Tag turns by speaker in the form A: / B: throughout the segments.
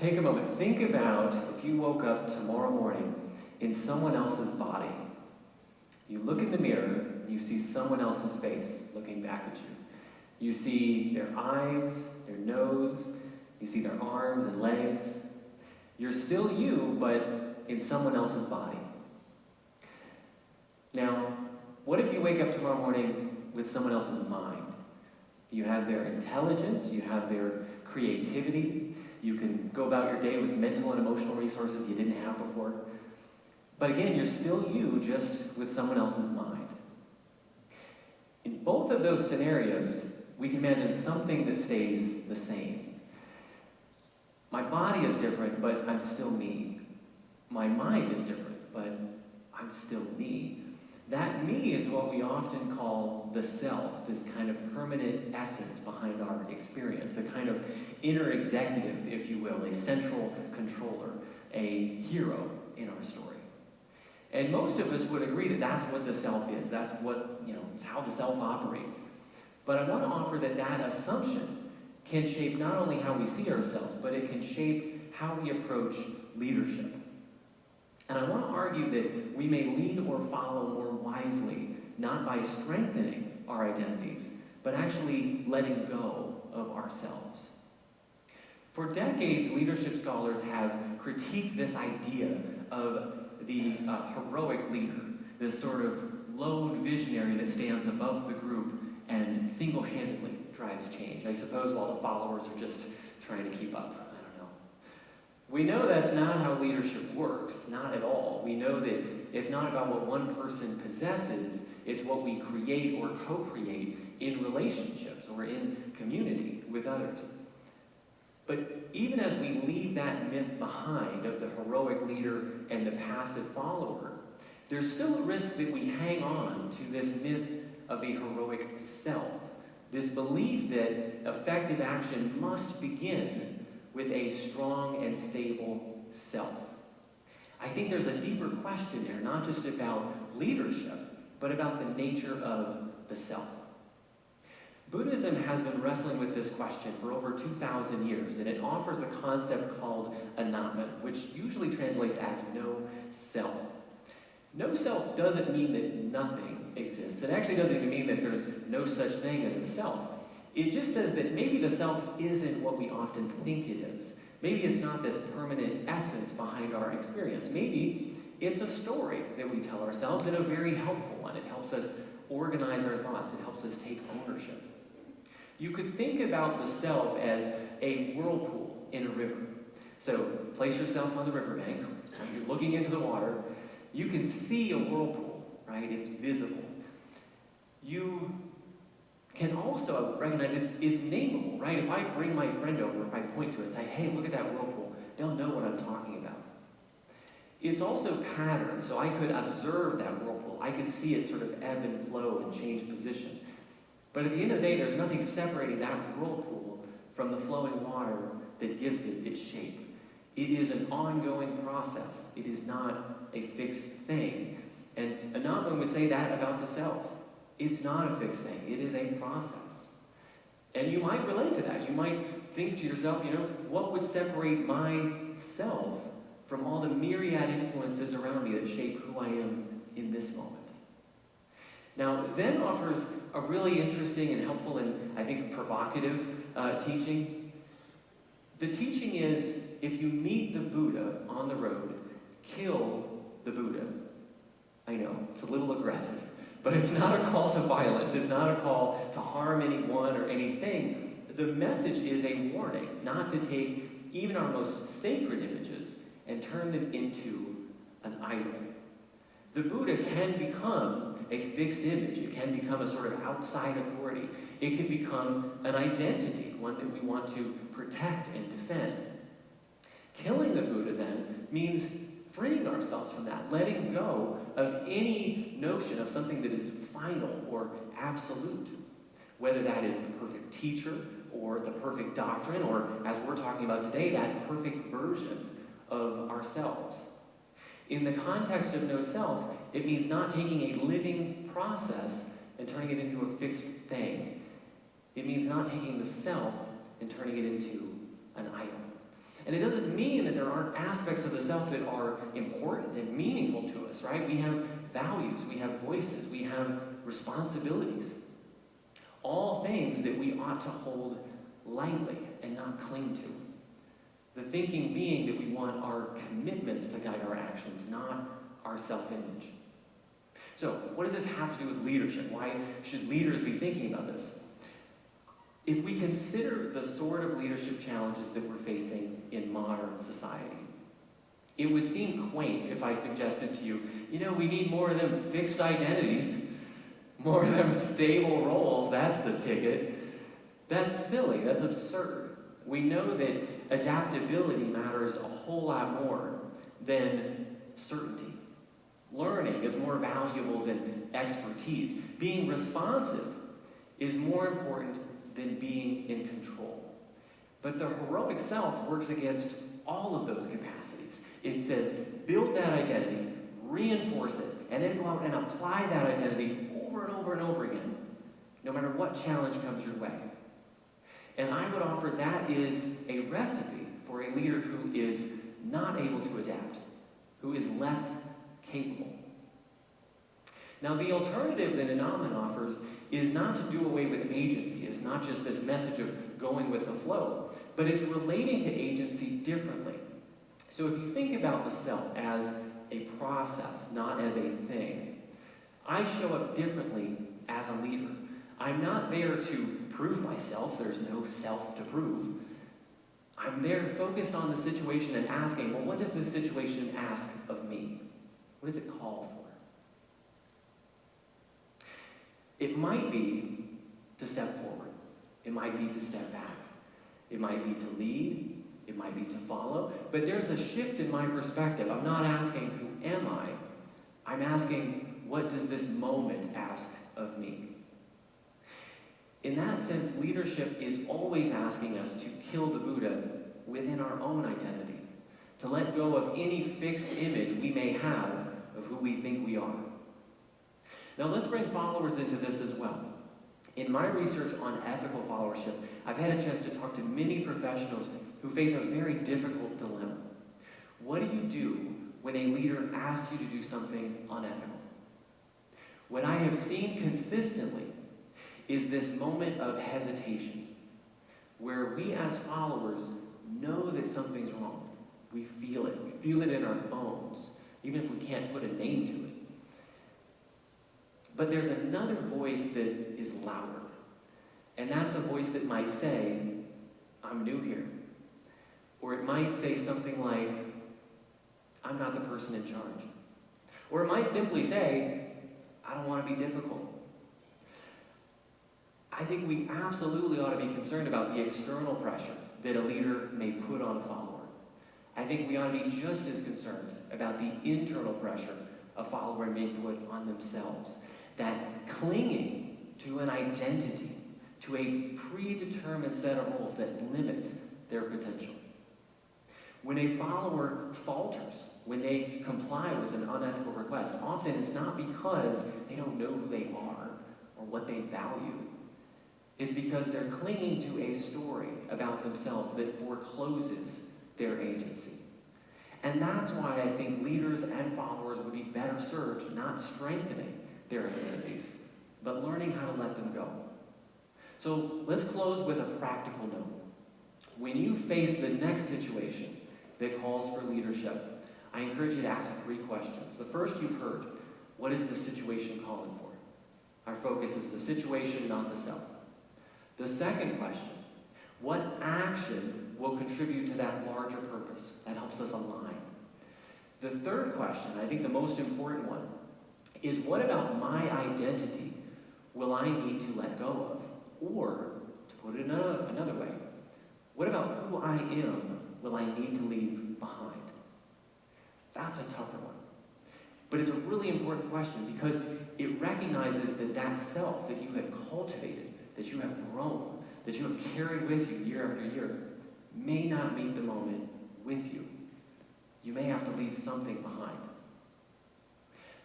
A: Take a moment. Think about if you woke up tomorrow morning in someone else's body. You look in the mirror, you see someone else's face looking back at you. You see their eyes, their nose, you see their arms and legs. You're still you, but in someone else's body. Now, what if you wake up tomorrow morning with someone else's mind? You have their intelligence, you have their creativity, you can go about your day with mental and emotional resources you didn't have before. But again, you're still you, just with someone else's mind. In both of those scenarios, we can imagine something that stays the same. My body is different, but I'm still me. My mind is different, but I'm still me. That me is what we often call the self, this kind of permanent essence behind our experience, a kind of inner executive, if you will, a central controller, a hero in our story. And most of us would agree that that's what the self is. That's what, it's how the self operates. But I want to offer that that assumption can shape not only how we see ourselves, but it can shape how we approach leadership. And I want to argue that we may lead or follow more wisely, not by strengthening our identities, but actually letting go of ourselves. For decades, leadership scholars have critiqued this idea of the heroic leader, this sort of lone visionary that stands above the group and single-handedly drives change. I suppose while the followers are just trying to keep up. I don't know. We know that's not how leadership works, not at all. We know that it's not about what one person possesses, it's what we create or co-create in relationships or in community with others. But even as we leave that myth behind of the heroic leader and the passive follower, there's still a risk that we hang on to this myth of the heroic self, this belief that effective action must begin with a strong and stable self. I think there's a deeper question there, not just about leadership, but about the nature of the self. Buddhism has been wrestling with this question for over 2,000 years, and it offers a concept called anātman, which usually translates as no self. No self doesn't mean that nothing exists. It actually doesn't even mean that there's no such thing as a self. It just says that maybe the self isn't what we often think it is. Maybe it's not this permanent essence behind our experience. Maybe it's a story that we tell ourselves, and a very helpful one. It helps us organize our thoughts. It helps us take ownership. You could think about the self as a whirlpool in a river. So place yourself on the riverbank. You're looking into the water. You can see a whirlpool, right? It's visible. You can also recognize it's nameable, right? If I bring my friend over, if I point to it and say, hey, look at that whirlpool, they'll know what I'm talking about. It's also patterned, so I could observe that whirlpool. I could see it sort of ebb and flow and change position. But at the end of the day, there's nothing separating that whirlpool from the flowing water that gives it its shape. It is an ongoing process. It is not a fixed thing. And anātman would say that about the self. It's not a fixed thing. It is a process. And you might relate to that. You might think to yourself, what would separate myself from all the myriad influences around me that shape who I am in this moment? Now, Zen offers a really interesting and helpful and, I think, provocative teaching. The teaching is, if you meet the Buddha on the road, kill the Buddha. I know, it's a little aggressive, but it's not a call to violence. It's not a call to harm anyone or anything. The message is a warning not to take even our most sacred images and turn them into an idol. The Buddha can become a fixed image. It can become a sort of outside authority. It can become an identity, one that we want to protect and defend. Killing the Buddha, then, means freeing ourselves from that, letting go of any notion of something that is final or absolute, whether that is the perfect teacher or the perfect doctrine, or, as we're talking about today, that perfect version of ourselves. In the context of no self, it means not taking a living process and turning it into a fixed thing. It means not taking the self and turning it into an idol. And it doesn't mean that there aren't aspects of the self that are important and meaningful to us, right? We have values, we have voices, we have responsibilities. All things that we ought to hold lightly and not cling to. The thinking being that we want our commitments to guide our actions, not our self-image. So, what does this have to do with leadership? Why should leaders be thinking about this? If we consider the sort of leadership challenges that we're facing in modern society, it would seem quaint if I suggested to you, we need more of them fixed identities, more of them stable roles, that's the ticket. That's silly, that's absurd. We know that adaptability matters a whole lot more than certainty. Learning is more valuable than expertise. Being responsive is more important than being in control. But the heroic self works against all of those capacities. It says, build that identity, reinforce it, and then go out and apply that identity over and over and over again, no matter what challenge comes your way. And I would offer that is a recipe for a leader who is not able to adapt, who is less capable. Now, the alternative that anātman offers is not to do away with agency. It's not just this message of going with the flow, but it's relating to agency differently. So if you think about the self as a process, not as a thing, I show up differently as a leader. I'm not there to prove myself. There's no self to prove. I'm there focused on the situation and asking, well, what does this situation ask of me? What does it call for? It might be to step forward. It might be to step back. It might be to lead. It might be to follow. But there's a shift in my perspective. I'm not asking, who am I? I'm asking, what does this moment ask of me? In that sense, leadership is always asking us to kill the Buddha within our own identity, to let go of any fixed image we may have of who we think we are. Now let's bring followers into this as well. In my research on ethical followership, I've had a chance to talk to many professionals who face a very difficult dilemma. What do you do when a leader asks you to do something unethical? What I have seen consistently is this moment of hesitation, where we as followers know that something's wrong. We feel it. We feel it in our bones, even if we can't put a name to it. But there's another voice that is louder, and that's a voice that might say, I'm new here. Or it might say something like, I'm not the person in charge. Or it might simply say, I don't want to be difficult. I think we absolutely ought to be concerned about the external pressure that a leader may put on a follower. I think we ought to be just as concerned about the internal pressure a follower may put on themselves. That clinging to an identity, to a predetermined set of roles that limits their potential. When a follower falters, when they comply with an unethical request, often it's not because they don't know who they are or what they value. It's because they're clinging to a story about themselves that forecloses their agency. And that's why I think leaders and followers would be better served not strengthening their identities, but learning how to let them go. So let's close with a practical note. When you face the next situation that calls for leadership, I encourage you to ask 3 questions. The first you've heard, what is the situation calling for? Our focus is the situation, not the self. The second question, what action will contribute to that larger purpose that helps us align? The third question, I think the most important one, is what about my identity will I need to let go of? Or, to put it another way, what about who I am will I need to leave behind? That's a tougher one. But it's a really important question because it recognizes that that self that you have cultivated, that you have grown, that you have carried with you year after year, may not meet the moment with you. You may have to leave something behind.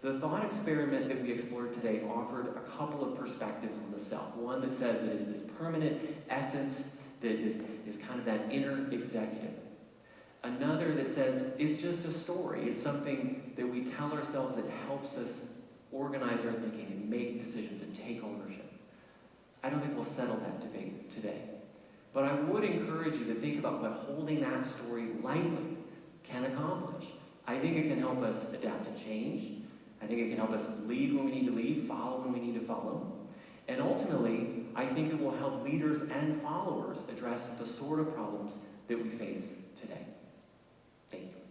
A: The thought experiment that we explored today offered a couple of perspectives on the self. One that says it is this permanent essence that is kind of that inner executive. Another that says it's just a story. It's something that we tell ourselves that helps us organize our thinking and make decisions and take ownership. I don't think we'll settle that debate today. But I would encourage you to think about what holding that story lightly can accomplish. I think it can help us adapt and change. I think it can help us lead when we need to lead, follow when we need to follow. And ultimately, I think it will help leaders and followers address the sort of problems that we face today. Thank you.